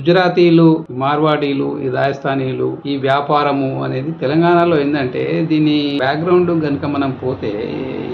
గుజరాతీలు, మార్వాడీలు, ఈ రాజస్థానీలు ఈ వ్యాపారము అనేది తెలంగాణలో ఏంటంటే దీని బ్యాక్గ్రౌండ్ గనుక మనం పోతే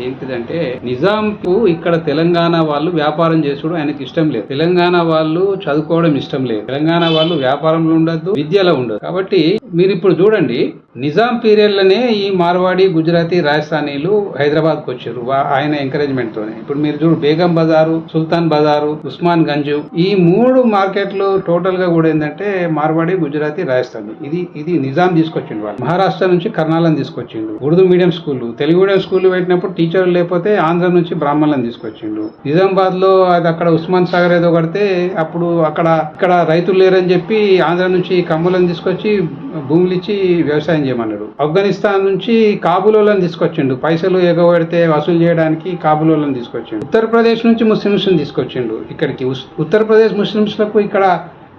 ఏంటిదంటే నిజాంకు ఇక్కడ తెలంగాణ వాళ్ళు వ్యాపారం చేసుడు ఆయనకి ఇష్టం లేదు. తెలంగాణ వాళ్ళు చదువుకోవడం ఇష్టం లేదు. తెలంగాణ వాళ్ళు వ్యాపారంలో ఉండద్దు, విద్యలో ఉండదు. కాబట్టి మీరు ఇప్పుడు చూడండి, నిజాం పీరియడ్ లోనే ఈ మార్వాడి, గుజరాతీ, రాజస్థానీలు హైదరాబాద్ కు వచ్చారు ఆయన ఎంకరేజ్మెంట్ తోనే. ఇప్పుడు మీరు చూడు, బేగం బజారు, సుల్తాన్ బజారు, ఉస్మాన్ గంజ్, ఈ 3 మార్కెట్లు టోటల్ గా కూడా ఏంటంటే మార్వాడి, గుజరాతీ, రాజస్థానీ. ఇది నిజాం తీసుకొచ్చిండు. వాళ్ళు మహారాష్ట్ర నుంచి కర్నాలను తీసుకొచ్చిండు. Urdu medium school, Telugu medium school పెట్టినప్పుడు టీచర్లు లేకపోతే ఆంధ్ర నుంచి బ్రాహ్మణులను తీసుకొచ్చిండు. నిజామాబాద్ లో అది అక్కడ ఉస్మాన్ సాగర్ ఏదో కడితే అప్పుడు ఇక్కడ రైతులు లేరని చెప్పి ఆంధ్ర నుంచి కమ్ములను తీసుకొచ్చి భూములు ఇచ్చి వ్యవసాయం చేయమన్నాడు. ఆఫ్ఘనిస్తాన్ నుంచి కాబూలోలను తీసుకొచ్చిండు. పైసలు ఎగబడితే వసూలు చేయడానికి కాబూలోలను తీసుకొచ్చిండు. ఉత్తరప్రదేశ్ నుంచి ముస్లింస్ తీసుకొచ్చిండు ఇక్కడికి. ఉత్తరప్రదేశ్ ముస్లింస్లకు ఇక్కడ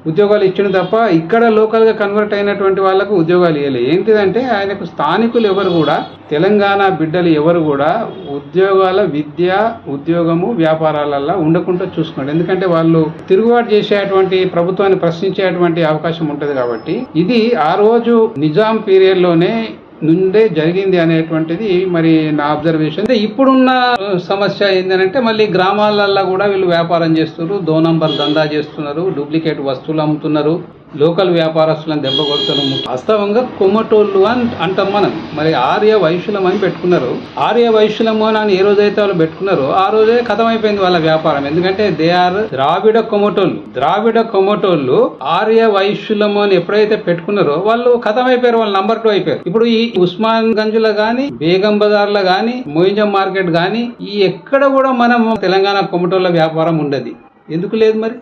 ఉద్యోగాలు ఇచ్చిన తప్ప ఇక్కడ లోకల్ గా కన్వర్ట్ అయినటువంటి వాళ్ళకు ఉద్యోగాలు ఇవ్వలేదు. ఏంటిదంటే ఆయనకు స్థానికులు ఎవరు కూడా, తెలంగాణ బిడ్డలు ఎవరు కూడా ఉద్యోగాల, విద్య, ఉద్యోగము, వ్యాపారాలలో ఉండకుండా చూసుకున్నాడు. ఎందుకంటే వాళ్ళు తిరుగుబాటు చేసేటువంటి, ప్రభుత్వాన్ని ప్రశ్నించేటువంటి అవకాశం ఉంటది. కాబట్టి ఇది ఆ రోజు నిజాం పీరియడ్ లోనే నుండే జరిగింది అనేటువంటిది మరి నా అబ్జర్వేషన్. ఇప్పుడున్న సమస్య ఏంటంటే మళ్ళీ గ్రామాలల్లో కూడా వీళ్ళు వ్యాపారం చేస్తున్నారు, 2 నంబర్ దందా చేస్తున్నారు, డూప్లికేట్ వస్తువులు అమ్ముతున్నారు, లోకల్ వ్యాపారస్తులను దెబ్బ కొడుతున్నారు. వాస్తవంగా కొమ్మటోళ్ళు అని అంటాం మనం. మరి ఆర్య వైశ్యులం అని పెట్టుకున్నారు. ఆర్య వైశ్యులము అని ఏ రోజైతే వాళ్ళు పెట్టుకున్నారో ఆ రోజే ఖతమైపోయింది వాళ్ళ వ్యాపారం. ఎందుకంటే దే ఆర్ ద్రావిడ కొమ్మటోళ్ళు. ద్రావిడ కొమ్మటోళ్ళు ఆర్య వైశ్యులము అని ఎప్పుడైతే పెట్టుకున్నారో వాళ్ళు ఖతమైపోయారు, వాళ్ళు నంబర్ 2 అయిపోయారు. ఇప్పుడు ఈ ఉస్మాన్ గంజ్ లో గానీ, బేగం బజార్ లో గానీ, మోయింజం మార్కెట్ గానీ, ఈ ఎక్కడ కూడా మనం తెలంగాణ కొమ్మటోళ్ళ వ్యాపారం ఉండదు. ఎందుకు లేదు మరి?